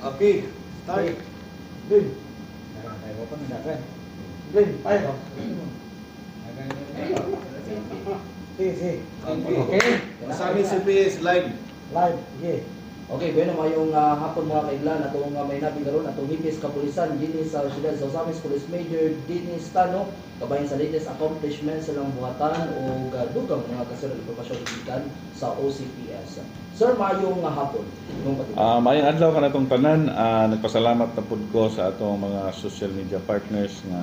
Okay, start. Green. Green, tayo. Si. Okay. Osamis CPS live. Live, sige. Okay, bueno, mayong hapon mga kaiglan, atong may nabing karon atong hipis kapulisan dinhi sa siyudad sa Osamis Police Major Dennis Tano, kabahin sa latest accomplishments sa lang buhatan o dugang mga kasunod impormasyon gikan sa OCPS. Sir, mayong hapon. Mayong adlaw ka na itong tanan. Nagpasalamat na pud ko sa atong mga social media partners nga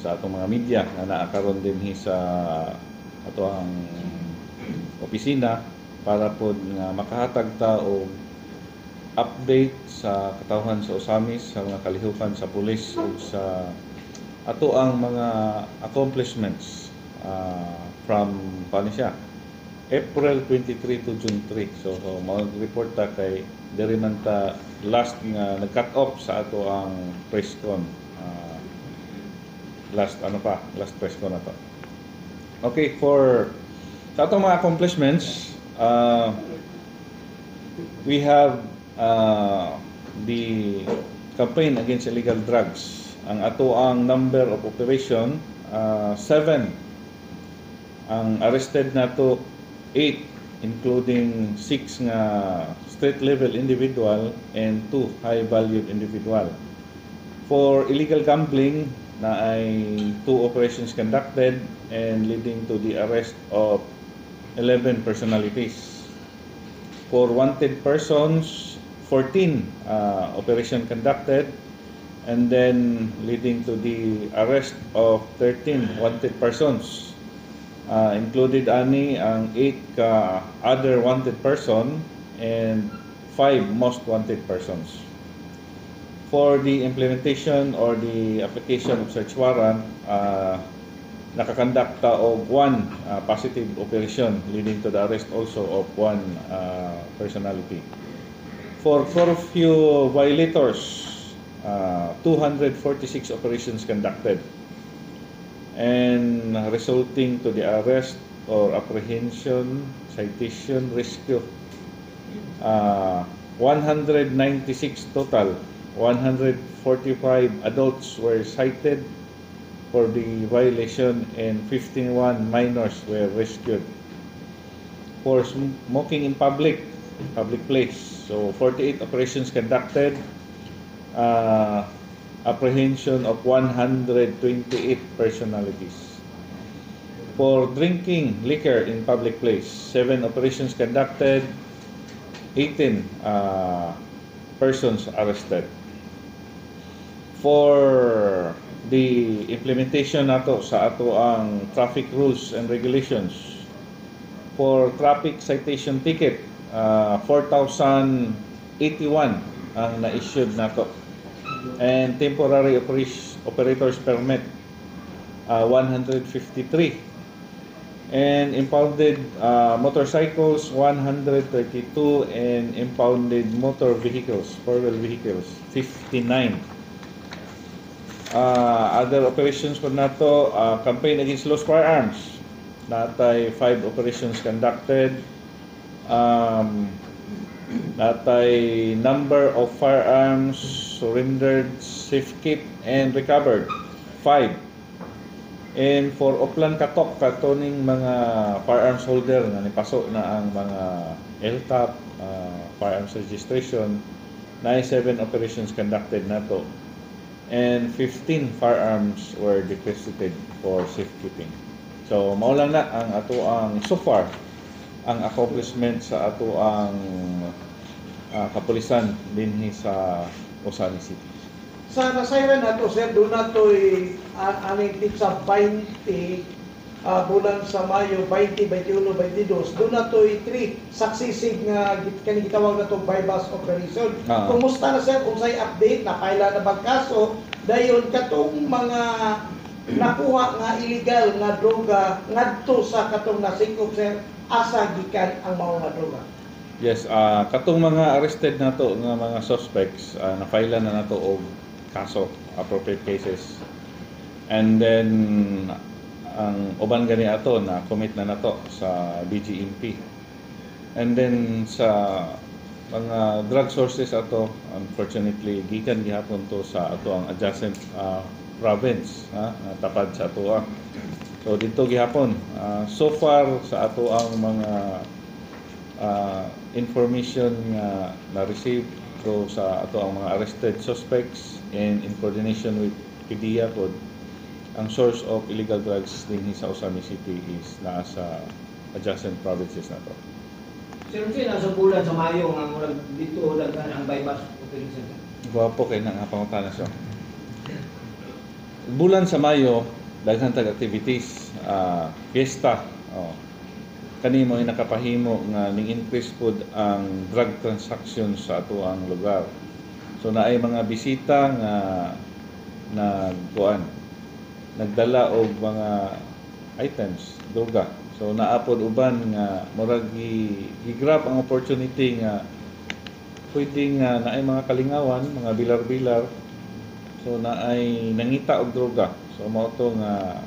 sa atong mga media na naakaron din sa ato ang opisina para po nga makahatag ta og update sa katawhan sa Osamis, sa mga kalihukan sa pulis ug sa ato ang mga accomplishments from paano siya April 23 to June 3. So mag-report ta kay diri man ta last nga nag-cut off sa ato ang press con. Last press con na to. Okay, for sa atong mga accomplishments, we have the campaign against illegal drugs. Ang ato ang number of operation 7. Ang arrested nato 8, including 6 nga street level individual and 2 high valued individual. For illegal gambling na ay 2 operations conducted and leading to the arrest of 11 personalities. For wanted persons, 14 operation conducted and then leading to the arrest of 13 wanted persons. Included ani ang 8 ka other wanted person and 5 most wanted persons. For the implementation or the application of search warrant, nakakonduct ta og 1 positive operation leading to the arrest also of 1 personality. For curfew violators, 246 operations conducted and resulting to the arrest or apprehension, citation, rescue 196 total. 145 adults were cited for the violation and 51 minors were rescued. For smoking in public place, so 48 operations conducted, apprehension of 128 personalities. For drinking liquor in public place, 7 operations conducted, 18 persons arrested. For the implementation nato sa ato ang traffic rules and regulations, for traffic citation ticket, 4,081 ang na-issued nato, and temporary operators permit 153, and impounded motorcycles 132, and impounded motor vehicles, 4-wheel vehicles 59. Other operations po nato, campaign against lost firearms, natay 5 operations conducted, natay number of firearms surrendered, safe kept and recovered 5. And for Oplan Katok, katoning mga firearms holder nga nipaso na ang mga LTAP, firearms registration, 7 operations conducted nato and 15 firearms were deposited for safekeeping. So mao lang na ang ato ang so far ang accomplishment sa ato ang kapulisan dinhi sa Osamis City. Sa nasayran nato, sir, doon nato'y aning tipsa 20 bulan sa Mayo, 20, 21, 22, doon nato'y 3 successive nga kanigitawag na itong bypass operation. Kumusta na, sir? Unsay update? Napaila na bang kaso? Dayon katong mga nakuha nga illegal nga droga ngadto sa katong nasikop, sir, asa gikan ang mga droga? Yes, katong mga arrested nato nga mga suspects, na-file na nato og kaso, appropriate cases. And then ang uban gani ato na commit na nato sa BGMP. And then sa mga drug sources ato, unfortunately gikan gihapon to sa ato ang adjacent province, tapad sa ato. So dito gihapon, so far sa ato ang mga information nga na-receive so sa ato ang mga arrested suspects and in coordination with PDEA pod, ang source of illegal drugs din sa Osami City is nasa adjacent provinces na to. Sir, nasa bulan sa Mayo nga murag dito daghan ang bypass operation. Guwapo kay nang pangutana siya. Bulan sa Mayo, daghan tag activities, fiesta. Kani mo nakapahimo nga ning increase pod ang drug transactions sa ato ang lugar. So naay mga bisita nga nagdala og mga items, droga. So naapod uban nga murag gi-grab ang opportunity nga pwedeng naay mga kalingawan, mga bilar-bilar. So naay nangita og droga. So mao to nga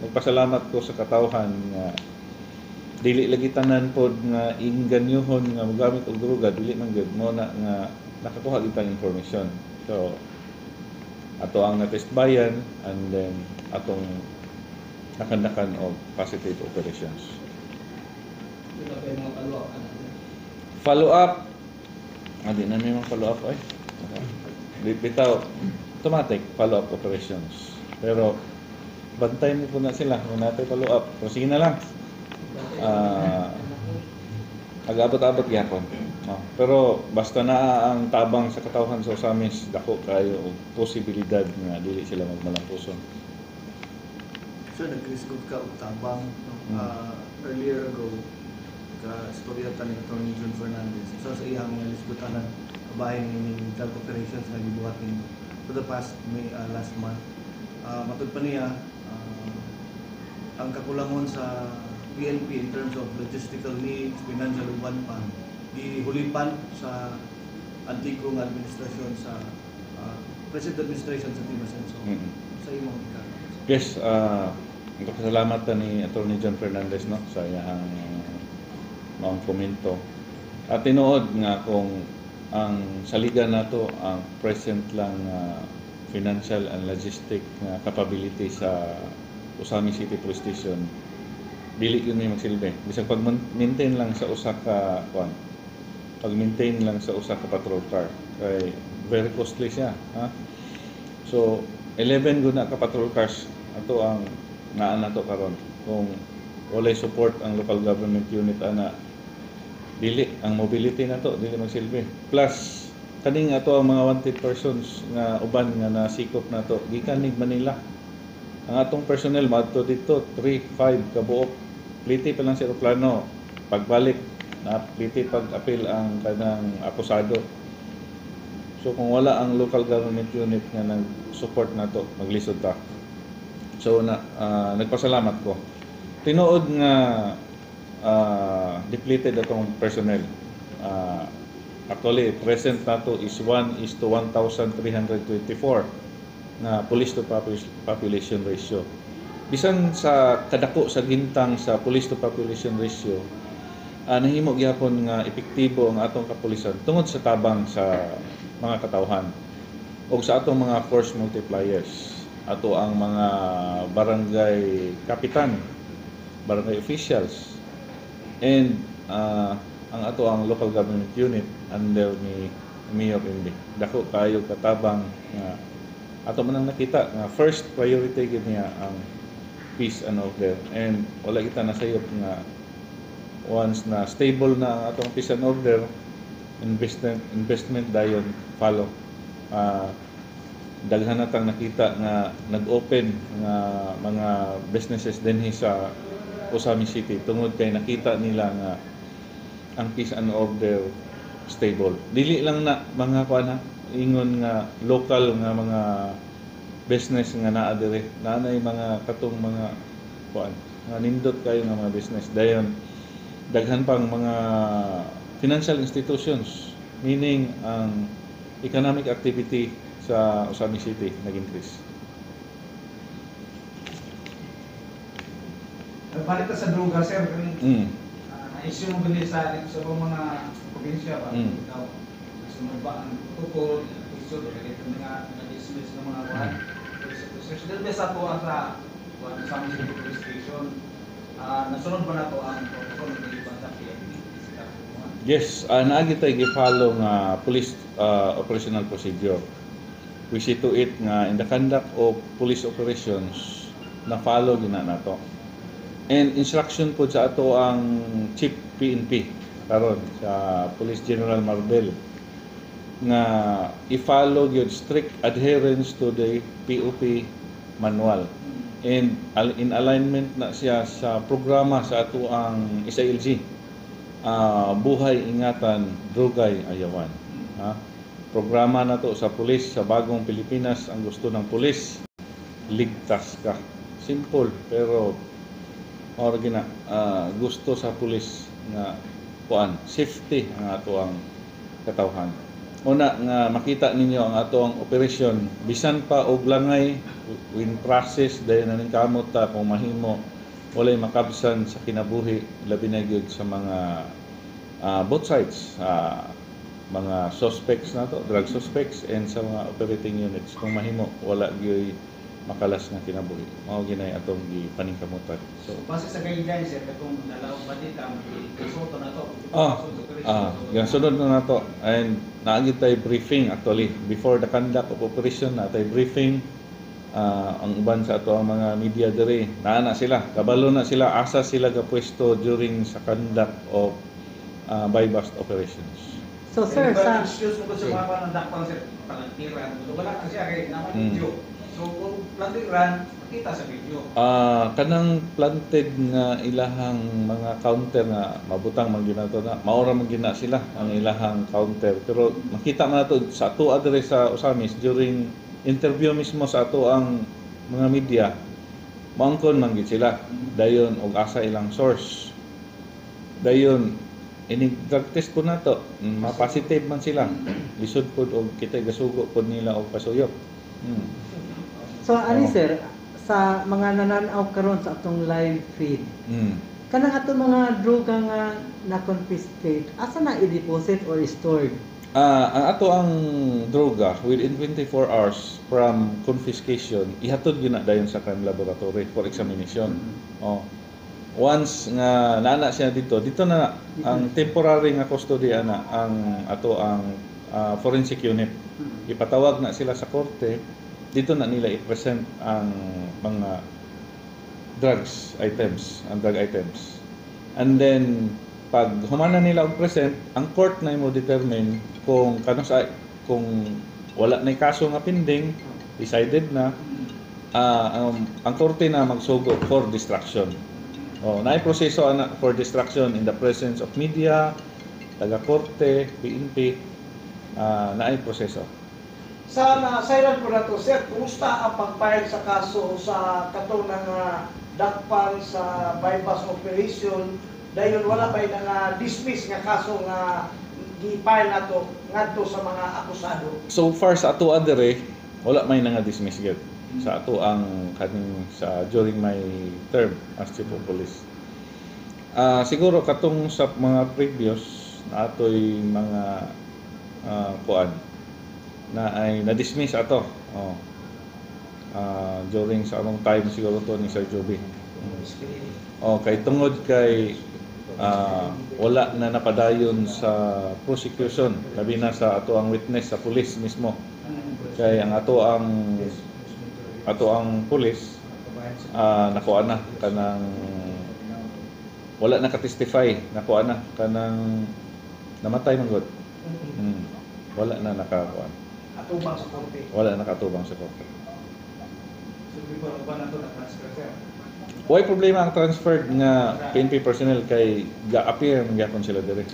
magpasalamat ko sa katawhan nga dili lagi tanan pod nga inganyohon nga mogamit og droga, dili man gyud mo na nga nakakuha kita information. So ato ang na-test bayan and then atong nakandakan og positive operations. Ito pa yung mga follow-up. Follow up. Di na may mga follow up ay. Bitaw automatic follow up operations. Pero bantay mo po na sila kung natin follow up. So sige na lang.Ag-abot-abot gyapon. Pero basta na ang tabang sa katawhan sa Osamis, dako kayo og posibilidad nga dili sila magmalampuson. So nag-risgot ka og tabang earlier ago ka storya ta ni Attorney John Fernandez. So sa iyang mga lisgotanan kabahin ning drug operations nga gibuhat ning for the past last month. Matud pa niya ang kakulangon sa PNP in terms of logistical needs, financial uban pa gihulipan sa antikong administrasyon sa present administration sa Timasenso. Sa imong Yes, nagpasalamat ni Attorney John Fernandez no sa iyang mga komento. At tinuod nga kung ang saligan nato ang present lang financial and logistic capability sa Osami City Police Station, dili yun may magsilbi. Bisag pag-maintain lang sa usa ka pag-maintain lang sa usa ka patrol car kay very costly siya, So 11 gud na ka patrol cars ato ang naa nato karon. Kung walay support ang local government unit ana, dili ang mobility nato dili magsilbi. Plus kaning ato ang mga wanted persons nga uban nga nasikop nato gikan ning Manila. Ang atong personnel madto dito 3-5 ka buok. Pliti pa lang sa eroplano. Pagbalik na pliti pag-apil ang kanang akusado. So kung wala ang local government unit nga nag-support nato, maglisod ta. So nagpasalamat ko. Tinuod nga depleted atong personnel. Actually, present nato is 1:1,324 na police to population ratio. Bisan sa kadako sa gintang sa police to population ratio, nahimo gyapon nga epektibo ang atong kapulisan tungod sa tabang sa mga katawhan o sa atong mga force multipliers. Ato ang mga barangay kapitan, barangay officials, and ang ato ang local government unit under ni Mayor Imbi. Dako kayo katabang nga ato man ang nakita nga first priority gid niya ang peace and order, and wala kita nasayop nga once na stable na ang atong peace and order, investment dayon follow. Daghan natang nakita nga nag-open nga mga businesses dinhi sa Osami City tungod kay nakita nila nga ang peace and order stable. Dili lang na mga ingon nga local nga mga business nga naa dire, naanay mga katong mga nga nindot kayo nga mga business dayon daghan pang mga financial institutions, meaning ang economic activity sa Osami City nag-increase. Balik sa droga, sir. Naisip mo ba sa mga probinsya ba? Mm. Ikaw, nasunod ba ang tukol, issue, related nga na-dismiss ng mga kuhan? So, dahil sa po sa Saming City Police Station, nasunod ba na to ang protocol ng ibang sa PNP? Yes, naagi tayo gi-follow nga police operational procedure. We see to it nga in the conduct of police operations na follow gina nato. And instruction po sa ato ang Chief PNP karon sa Police General Marbel nga i-follow gyud strict adherence to the POP manual. And in alignment na siya sa programa sa ato ang SILG, buhay ingatan, drugay ayawan. Programa na to sa pulis sa bagong Pilipinas. Ang gusto ng pulis, ligtas ka. Simple pero gusto sa pulis nga kuan safety ang ato ang katawhan. Una nga makita ninyo ang ato ang operasyon bisan pa og langay in process dahil naning kamot ta kung mahimo walay makabsan sa kinabuhi labi na gyud sa mga both sides, mga suspects na to, drug suspects and sa mga operating units kung mahimo wala gyud makalas nga kinabuhi. Mao ginay atong gipaningkamutan. So Base sa guidelines, sir, katong dalawang bandita, isoto na to. yung sunod na nato and naagid tay briefing actually before the conduct of operation na tay briefing. Ang iban sa ato ang mga media diri naana sila kabalo na sila asa sila gapwesto during sa conduct of bypass operations. So sir, sa excuse mo ko sa mga panandakpan, sir, palantiran. Wala ka siya kay naman video. So kung plantiran, makita sa video. Kanang planted nga ilahang mga counter nga mabutang man ginato na maura man gina sila ang ilahang counter pero makita man nato sa ato adre sa Osamis during interview mismo sa ato ang mga media mangkon man gid sila dayon og asa ilang source dayon ini drug test po nato ma-positive man sila lisod pod og kita gasugo pod nila og pasuyop. so ani sir, sa mga nananaw karon sa atong live feed, kanang atong mga droga nga na-confiscate, asa na i-deposit or stored? Ang ato ang droga within 24 hours from confiscation ihatod gyud na dayon sa crime laboratory for examination. Once nga nana siya dito na ang temporary nga custody ana ang ato ang forensic unit. Ipatawag na sila sa korte, dito na nila i-present ang mga drug items. And then pag humana nila og present, ang court na mo determine kung kung wala na kaso nga pending, decided na ang korte na magsugo for distraction. Naay proseso ana for distraction in the presence of media, taga-korte, PNP, naay proseso. Sa nasairan ko na to, sir, kumusta ang pag-file sa kaso sa katunang dakpan sa bypass operation dayon wala bay nga dismiss nga kaso nga gi-file nato ngadto sa mga akusado? So far sa ato adere wala may nga dismiss gyud sa ato ang kaning sa during my term as chief of police. Siguro katong sa mga previous na ato'y mga kuan na ay na-dismiss ato during sa among time siguro to ni Sir Joby. Kay tungod kay wala na napadayon sa prosecution labi na sa ato ang witness sa police mismo kay ang ato ang police nakuha na kanang wala na ka-testify nakuha na kanang namatay man gud. Wala na nakakuha. Atubang sa korte. Wala nakatubang sa korte. So before ba na to na-transfer, sir? Why problema ang transferred nga PNP personnel kay ga-appear man gyapon sila dire.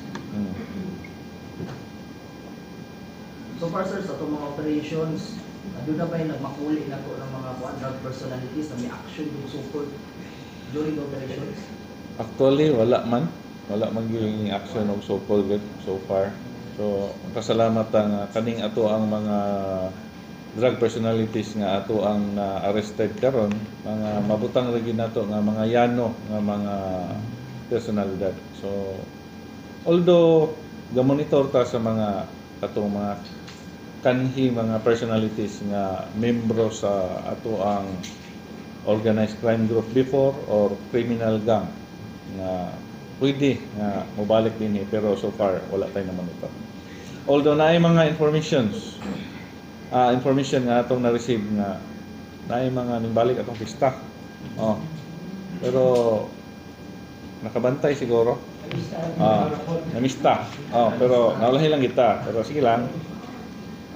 So far sir, sa itong mga operations, doon na ba yung nagmakuli na to ng mga drug personalities na may action yung support during the operations? Actually, wala man yung action of so far. So, pasalamat ang kaning ato ang mga drug personalities nga ato ang arrested karon, mga mabutang ra gyud nato nga mga yano nga mga personalidad. So, although gamonitor ta sa mga katong mga kanhi mga personalities nga membro sa ato ang organized crime group before or criminal gang nga pwede nga mobalik din pero so far wala tayo na monitor. Although naay mga information nga atong na-receive nga naay mga nimbalik atong pista. Pero nakabantay siguro. Namista. Pero naulahi lang kita. Pero sige lang.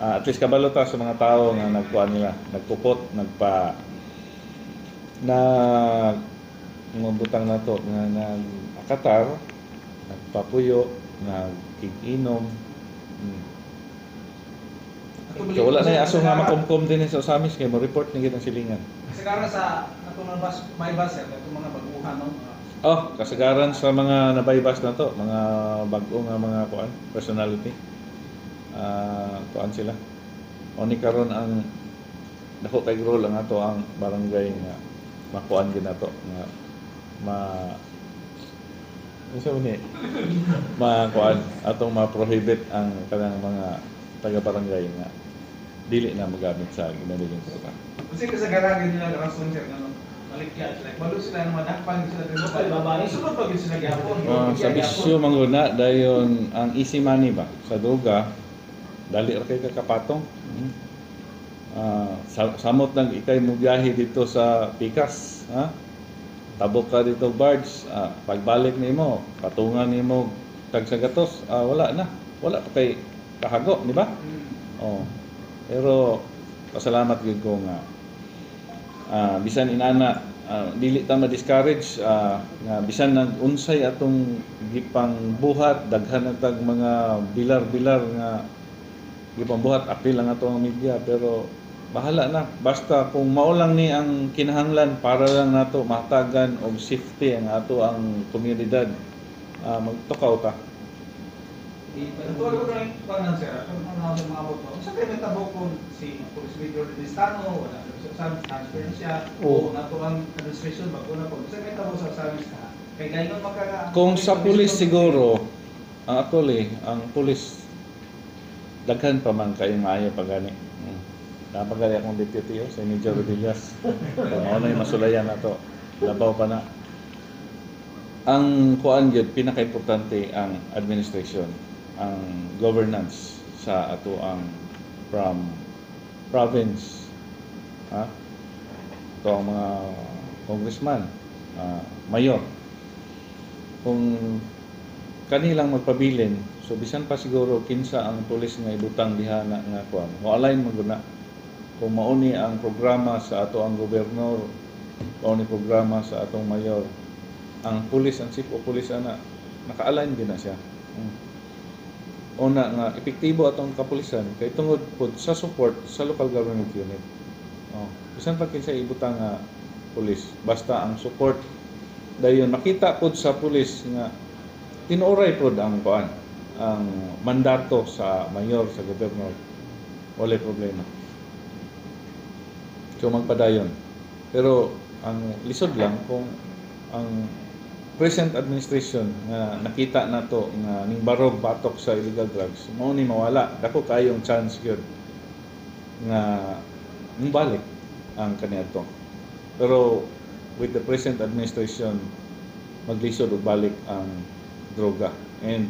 At least kabalo ta sa mga tao nga nagkuan nila, nagpupot, butang na to nga nag-akatar, nagpapuyo, nagkikinom. So wala na yung aso nga makumkum din sa Osamis kaya mo report ni gitang silingan. Kasagaran sa atong may bus atong mga baguhan no. Kasagaran sa mga nabaybas na to, mga bago nga mga personality. Kuan sila. Oni karon ang dako kay role ang ato ang barangay nga makuan gid nato nga kuan atong ma-prohibit ang kanang mga taga-barangay nga dili na magamit sa ginadilin ko. Kasi kasagaran gid nila rason sir nga malikya sila. Balo sila na madakpan sila dito sa babae. Sunod pa gid sila gyapon. Sa bisyo mangguna dayon ang easy money ba sa droga dali ra kay kakapatong. Samot nang ikay mo biyahe dito sa Pikas, tabok ka dito barge, pagbalik nimo patungan nimo tag sa gatos, wala pa kay kahago, di ba? Pero pasalamat gyud ko nga bisan inana dili ta ma-discourage nga bisan nag-unsay atong gipang buhat daghan na tag mga bilar-bilar nga gipang buhat apil lang ato ang media pero bahala na basta kung mao lang ni ang kinahanglan para lang nato matagan og safety ang ato ang komunidad magtukaw ta. Tuwag ko rin panan sir, kung ano sa mga boto. Sa kaya may tabok ko si Police Major Listano, wala sa transfer siya, o nato ang administration, bago na po. Sa kaya tabok sa service na, kaya gano'n magkaka... Kung sa pulis siguro, ang pulis, daghan pa man kayong maayo pagani. Napagali akong deputy sa Major Rodillas. Kung ano yung masulayan na to, labaw pa na. Ang kuan gyud pinaka-importante ang administration, ang governance sa ato ang from province. Ito ang mga congressman, mayor. Kung kanilang magpabilin, so bisan pa siguro kinsa ang pulis nga ibutang diha na nga kuan. Mo align maguna. Kung mauni ang programa sa ato ang gobernador, mauni programa sa atong mayor, ang pulis, ang chief o pulis ana naka-align din na siya. Una nga epektibo atong kapulisan kay tungod pod sa support sa local government unit. Bisan pa kinsa ibutang nga pulis, basta ang support dayon makita pod sa pulis nga tinuoray pod ang kuan, ang mandato sa mayor, sa gobernador. Wala problema. So magpadayon. Pero ang lisod lang kung ang present administration nga nakita na to nga ning barog batok sa illegal drugs mao ni mawala dako kayong chance gyud nga balik ang kaniadto. Pero with the present administration maglisod og balik ang droga and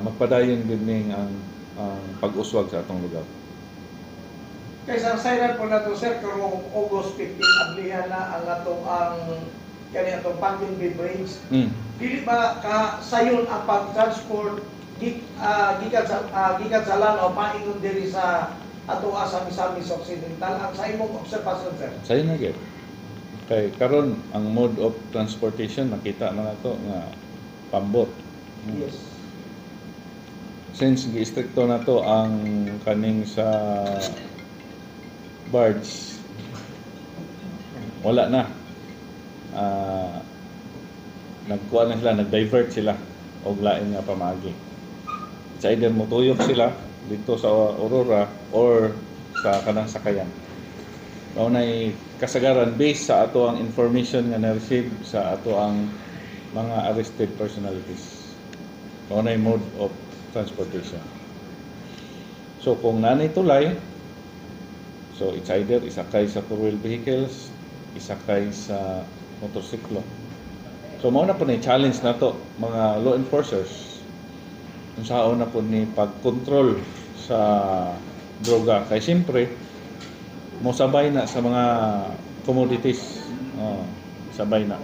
magpadayon gid ning ang pag-uswag sa atong lugar. Kaysa sayran po na to sir karong August 15 ablihan na ang atong kani atong Pangyon Bridge. Dili ba ka sayon ang pag-transport gikan sa Lanao maingon diri sa ato sa Misamis Occidental ang sa imong obserbasyon sir? Sayon na gyud. Kay karon ang mode of transportation nakita na nato nga pambot. Yes. Since gi-stricto na to ang kaning sa barge, wala na. Nagkuha na sila, nag-divert sila og lain nga pamaagi. It's either motuyok sila dito sa Aurora or sa kanang sakayan. Mao nay kasagaran based sa ato ang information nga na-receive sa ato ang mga arrested personalities. O na mode of transportation. So kung nanay tulay, so it's either isakay sa four-wheel vehicles, isakay sa motorsiklo. So mao na po ni challenge na to mga law enforcers. Kung saan na po ni pag-control sa droga. Kay siyempre, mo sabay na sa mga commodities. Sabay na.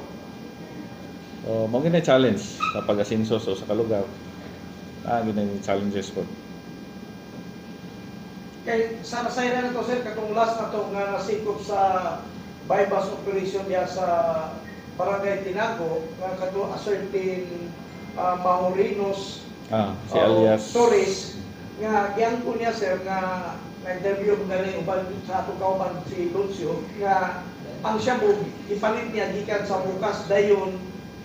So, mo gina challenge sa pag-asinso sa kalugar. Gina challenges po. Kay sa nasayran na to sir, katong last na to nga nasikop sa bypass operation diya sa Barangay Tinago, nga kato a certain Mahorinos Si alias Torres, nga giyan ko niya sir nga na-interview ko na rin uban sa ato kauban si Lucio, nga ang siya mo, ipalit niya gikan sa bukas dayon,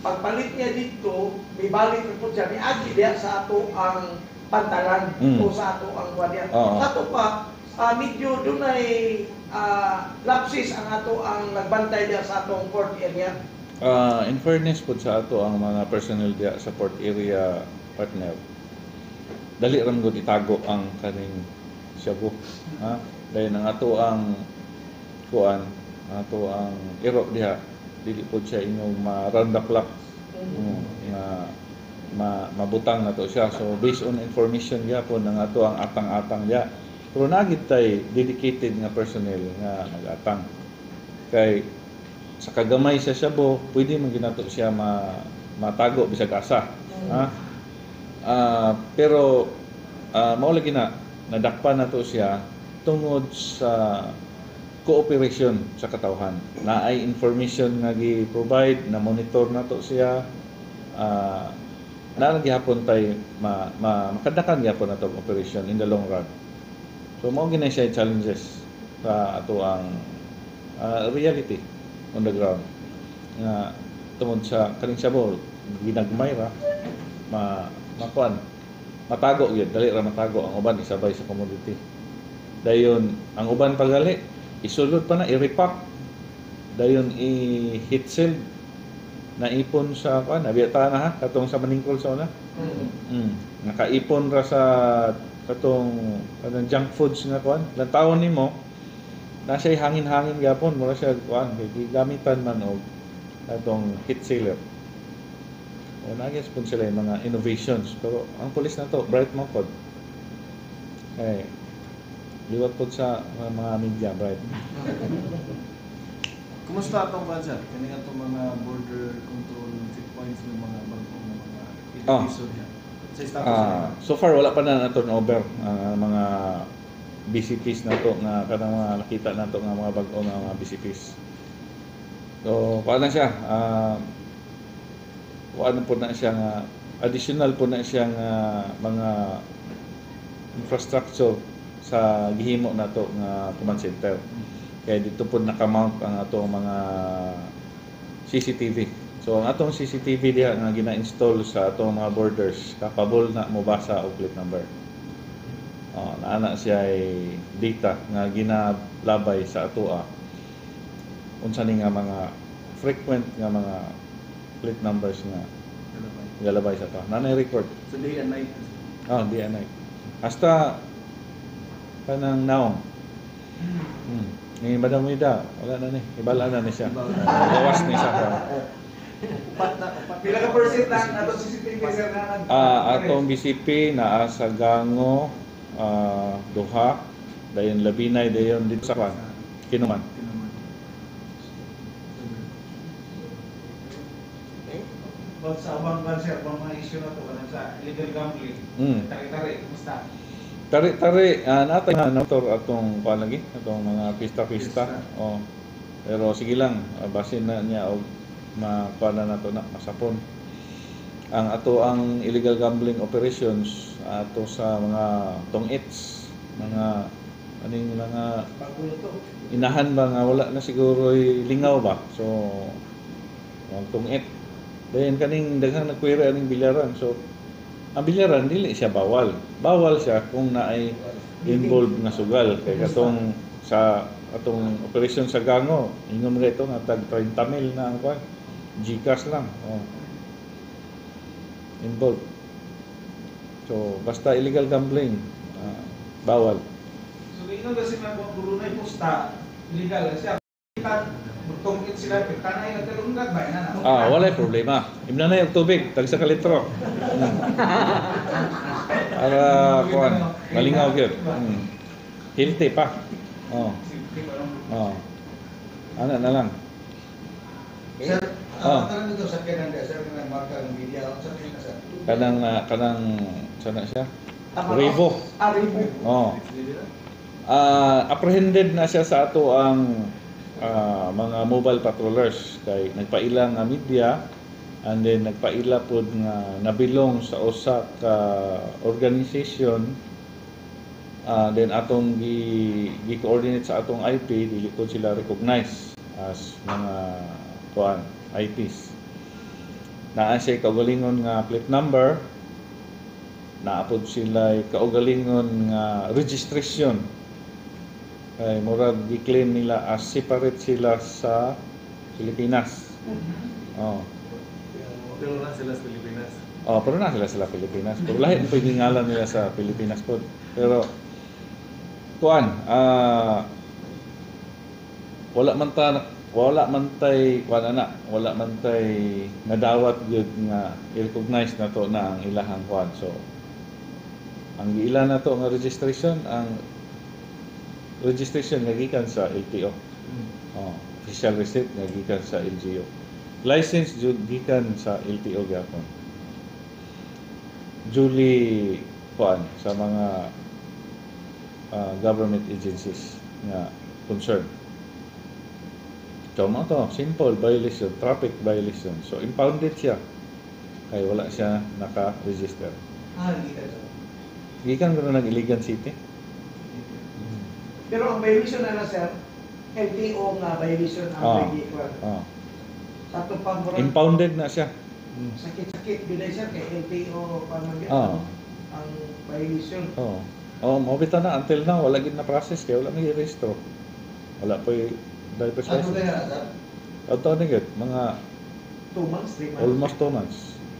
pagpalit niya dito, may balik po siya, may agi diya sa ato ang pantalan o sa ato ang guardia. Ato pa, medyo doon ay lapsis ang ato ang nagbantay diya sa atong port area. in fairness po sa ato ang mga personnel diya sa port area partner, dali ram gud itago ang kaning Shabu. Dahil ang ato ang kuan, ato ang iro diha, dili po siya inyong ma-round the clock. Mabutang na to siya. So based on information niya po ng ato ang atang-atang niya. Pero nagit tay dedicated nga personnel nga nag-atang. Kay sa kagamay sa Shabu, pwede man ginato siya matago bisag asa. Pero mao lagi na nadakpan na to siya tungod sa cooperation sa katawhan. Naay information nga gi-provide, na monitor na to siya. Gihapon tay makadakan gyapon na to operation in the long run. So mao ginay siya challenges sa ato ang reality on the ground. Nga tungod sa kaning Shabu, ginagmay ra makuan, matago yun, dali ra matago ang uban isabay sa commodity. Dayon ang uban pagali isulod pa na i-repack, dayon i-hit sell na ipon sa kuan, abiyata na ha katong sa maningkol sa una. Nakaipon ra sa katong kanang junk foods nga kuan, lantawon nimo na siya hangin-hangin gyapon, mura siya kuan kay gamitan man og katong hit seller. O nagis po sila yung mga innovations, pero ang pulis na to bright mo pod. Liwat po sa mga media bright. Kumusta atong bansa? Kani atong mga border control checkpoints ng mga bagong mga episode niya. Sa status So far wala pa na turnover ang mga BCPs na to nga kanang mga nakita nato nga mga bag-o nga mga BCPs. So paano siya? Ano po na siya nga additional po na siya nga mga infrastructure sa gihimo nato nga command center. Kaya dito po naka-mount ang atong mga CCTV. So ang atong CCTV diha nga gina-install sa atong mga borders, capable na mobasa og plate number. Naana siya ay data nga ginalabay sa atoa. Unsa ni nga mga frequent nga mga plate numbers nga galabay sa atoa. Nanay record. So day and night. Day and night. Hasta kanang naong. Ni Madam Mida, wala na ni. Ibala na ni siya. Gawas ni siya. Pila ka percent na ato CCTV sir na atong BCP naa sa Gango, Duha, dayon Labinay, dayon dito sa Kinuman. But sa abang bansa, abang mga issue na to, kanang sa illegal gambling, tari-tari, kumusta? Tari-tari, natay na motor atong palagi, atong mga pista-pista. Pero sige lang, basin na niya og makuha na to na masapon. Ang ato ang illegal gambling operations ato sa mga tong-its, mga aning mga inahan ba nga wala na siguro lingaw ba. So ang tong-it. Dayon kaning daghang nagquery aning bilyaran. So ang bilyaran dili siya bawal. Bawal siya kung naay involved nga sugal. Kay katong sa atong operation sa Gango, ingon nga ito nga tag 30 mil na ang kwan. GCash lang. Involved. So basta illegal gambling, bawal. So ino kasi mga gulunay pusta illegal siya. Kita tungkit sila tanay na talunggag ba na. Wala problema. Imna na yung tubig, tag sa kalitro. Para kuan, malingaw gyud. Healthy pa. Ano na lang. Sir, Oh. tanong dito sa Canada, sir, kanang marka ng media, sa Canada, sir. Kanang sana siya? Revo. Revo. Oh. Apprehended na siya sa ato ang mga mobile patrollers kay nagpaila nga media and then nagpaila pod nga nabilong sa usa ka organization, then atong gi-coordinate sa atong IP, dili pod sila recognize as mga kuan IPs. Naa siya kaugalingon nga plate number, naapod sila kaugalingon nga registration. Kay murag gi-claim nila as separate sila sa Pilipinas. Oh. Pero na sila sa Pilipinas. Pero na sila sa Pilipinas. Pero lahi ang paggingalan nila sa Pilipinas po. Pero kuan, wala man tay nadawat gyud nga i-recognize na to na ang ilahang kuan. So ang giila na to nga registration, ang registration nga gikan sa LTO. Official receipt nga gikan sa LGU. License jud gikan sa LTO gyapon. Duly kuan sa mga government agencies nga concerned. So mo to, simple violation, traffic violation. So impounded siya. Kay wala siya naka-register. Hindi ka, sir. Gikan gano nag Iligan City. Pero ang violation na sir, LTO nga violation ang nagikuan. Sa ito pang Impounded na siya. sakit-sakit bilay sir kay LTO pamagyan ang violation. Mabita na until now wala gid na process kay wala may rehistro. Wala pa driver's Ano license. kaya, sir? Ato na gid mga 2 months, 3 months. almost 2 months.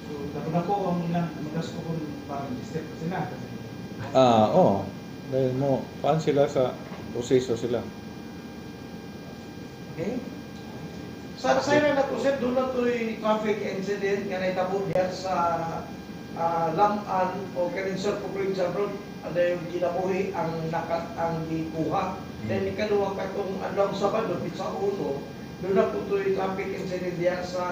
So dapat ako ang magasto ko para register ko sila kasi Dahil mo paan sila sa proseso sila. Okay? Sa sayra na to sir, doon na to'y traffic incident nga naitabo diyan sa Laman o kanin Sir Provincial Road. Ano yung ginabuhi ang gikuha. Then ikaduha katong adlaw Sabado, Pizza 1, doon na po to'y traffic incident diyan sa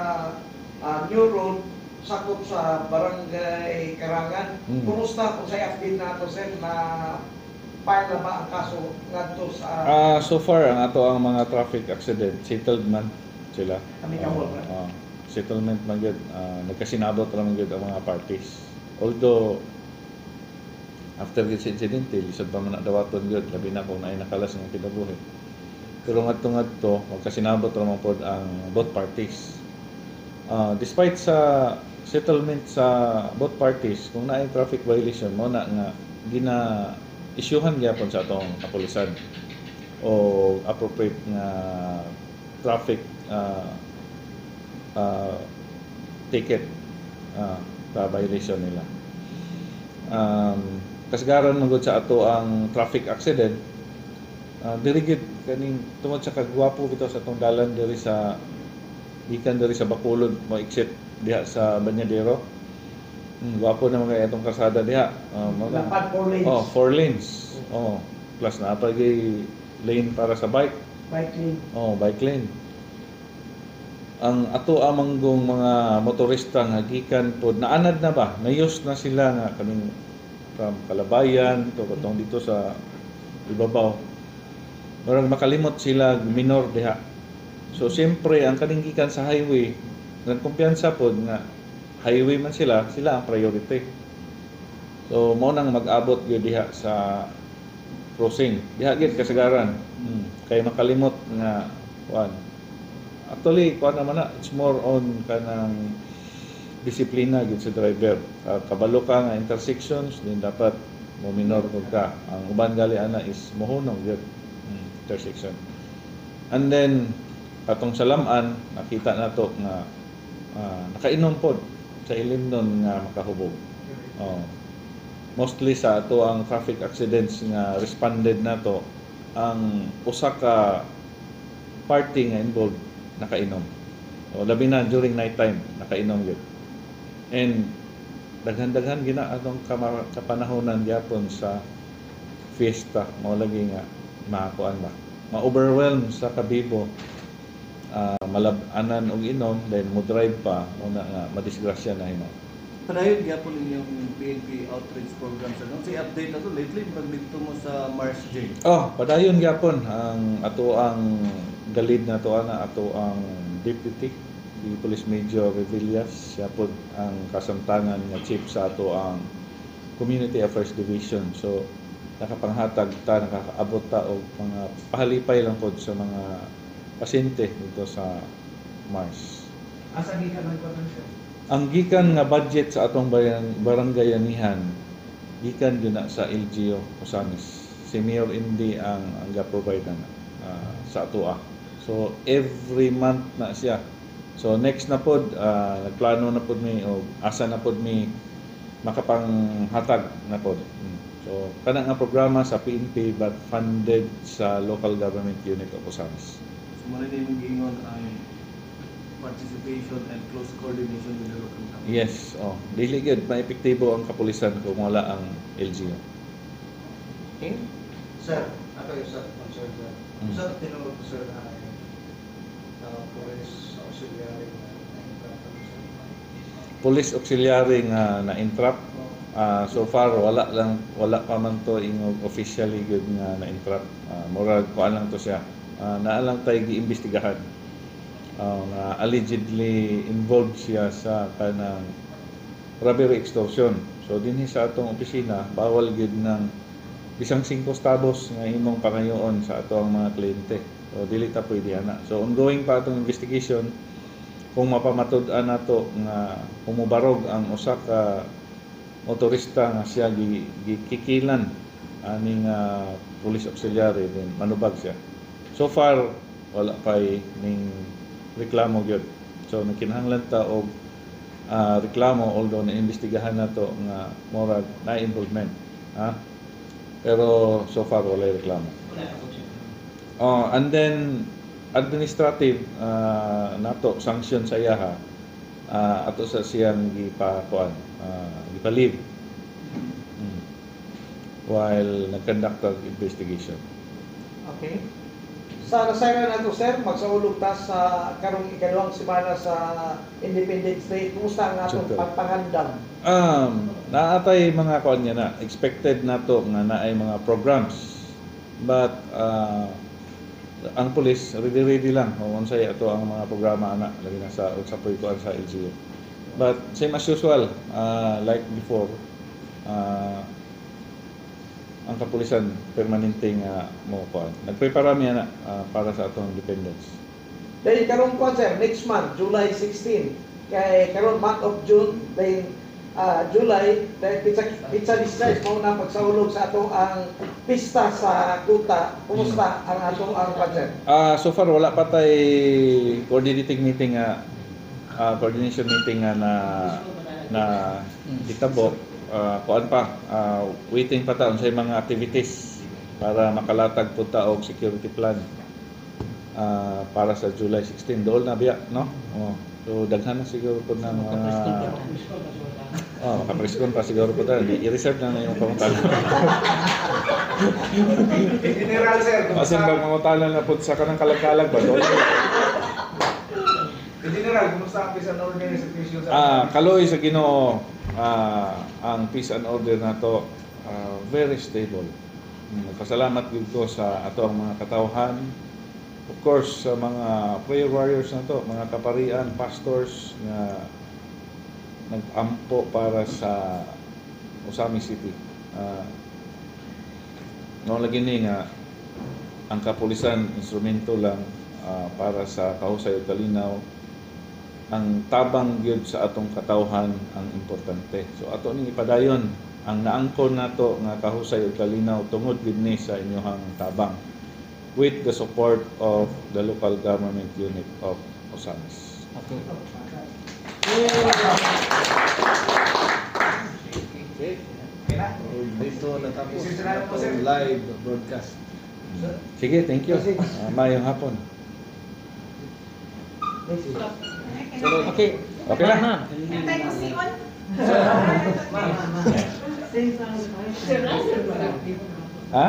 New Road, sakop sa Barangay Karangan. Kumusta kung sa update na to sir na file na ba ang kaso ngadto sa So far ang ato ang mga traffic accident settled man sila. Kami kamol ba? Settlement man gyud, nagkasinabot ra man gyud ang mga parties. Although after this incident, lisod pa man dawaton gyud labi na kung naay nakalas ng kinabuhi. Pero ngadto magkasinabot ra man pod ang both parties. Despite sa settlement sa both parties, kung naay traffic violation mo na nga gina-issuehan gyapon sa atong kapulisan o appropriate nga traffic ticket sa violation nila. Kasagaran man gud sa ato ang traffic accident, diri gid kaning tungod sa kagwapo bitaw sa atong dalan diri sa gikan diri sa Bacolod mo exit diha sa Banyadero. Gwapo na mga itong kalsada diha. Dapat 4 lanes. 4 lanes. Plus na pa lane para sa bike. Bike lane. Bike lane. Ang ato amanggong mga motorista nga gikan pod naanad na ba? Nayos na sila nga kaning from Calabayan to katong dito sa ibabaw. Murag makalimot sila minor diha. So siyempre ang kaning gikan sa highway, nagkumpiyansa pod nga highway man sila ang priority. So mo nang mag-abot gyud diha sa crossing. Diha gid kasagaran. Kay makalimot nga kuan. Actually, kuan naman na, it's more on kanang disiplina gyud sa driver. Kabalo ka nga intersections, din dapat mo minor pud ka. Ang uban gali ana is mohunong gyud intersection. And then katong sa Laman, nakita nato nga nakainom pod sa ilim nun nga makahubog. mostly sa ato ang traffic accidents nga responded nato, ang usa ka party nga involved nakainom. O labi na during night time nakainom gyud. And daghan-daghan gina atong kapanahonan gyapon sa fiesta, mao lagi nga maakuan ba, ma-overwhelm sa kabibo, malab-anan og inom, then mo drive pa, una nga madisgrasya na himo. Padayon gyapon ninyong PNP outreach program sa si update na to lately magdito mo sa Mars J. Padayon gyapon ang ato ang galid na to ana, ato ang deputy si Police Major Revillas, siya pod ang kasamtangan nga chief sa ato ang Community Affairs Division. So nakapanghatag ta, nakakaabot ta og mga pahalipay lang pod sa mga pasyente dito sa Mars. Asa gikan ang convention? Ang gikan nga budget sa atong barangayanihan gikan din na sa LGU Osamis. Si Mayor Indy ang ga-provide na sa atoa. So every month na siya. So next na pod nagplano na pod mi o asa na pod mi makapanghatag na pod. So kana nga programa sa PNP but funded sa local government unit of Osamis. So muna din yung gingon ang participation and close coordination with the local government. Yes, dili gyud maepektibo ang kapulisan kung wala ang LGU. Okay? Sir, ato yung sa concern sir. Mm. Sir, tinawag ko sir na police auxiliary Police auxiliary nga na-entrap. So far wala pa man to ingog officially good nga na-entrap. Murag kuan lang to siya. Naa lang tay giimbestigahan. Nga allegedly involved siya sa kanang robbery extortion. So dinhi sa atong opisina bawal gyud ng bisang 5 stabos nga imong pangayoon sa ato ang mga kliyente. So dili ta pwede ana. So ongoing pa atong investigation kung mapamatud-an nato nga humubarog ang usa ka motorista nga siya gikikilan aning police auxiliary din manubag siya. So far wala pa ning reklamo gyud. So nagkinahanglan ta og reklamo although naimbestigahan nato nga murag na involvement. Pero so far wala reklamo. And then administrative nato sanction sa iyaha ato sa siyang gipalive while nag-conduct of investigation. Okay. Sa nasayran nato sir, magsaulog ta sa karong ikalawang semana sa Independence Day. Kumusta ang atong Sure. pagpangandam? Naatay mga kuan niya na expected nato nga naay mga programs, but ang police ready lang kung unsay ato ang mga programa ana lagi na sa kuan sa LGU. But same as usual, like before, ang kapulisan permanente nga mo kuan. Nagprepara mi ana para sa atong independence. Dahil karong kuan sir, next month, July 16, kay karong month of June, dahil July, dahil pizza discharge, mo na pagsaulog sa ato ang pista sa Kuta. Kumusta ang atong ang budget? So far wala pa tay coordinating meeting coordination meeting na ditabo. Kuan pa, waiting pa ta unsay mga activities para makalatag po ta og security plan para sa July 16 dool na biya, no? So daghan na siguro po ng mga makapreskon pa siguro po ta. I-reserve na yung pangutan. General sir, Asin ba mangutalan na po sa kanang kalag-kalag ba doon? General, kumusta ang peace and order situation sa Kaloy sa Ginoo, ang peace and order nato very stable. Pasalamat gid ko sa ato ang mga katawhan. Of course sa mga prayer warriors nato, mga kaparian, pastors nga nag-ampo para sa Osamis City. No lagi ni nga ang kapulisan instrumento lang para sa kahusay ug kalinaw. Ang tabang gyud sa atong katawhan ang importante. So ato ning ipadayon ang naangkon nato nga kahusay ug kalinaw tungod gid ni sa inyohang tabang with the support of the local government unit of Osamis. Okay. Okay. Dito natapos na itong live broadcast. Sige, thank you. Mayong hapon. Okay. Okay na. Ma'am. Ha?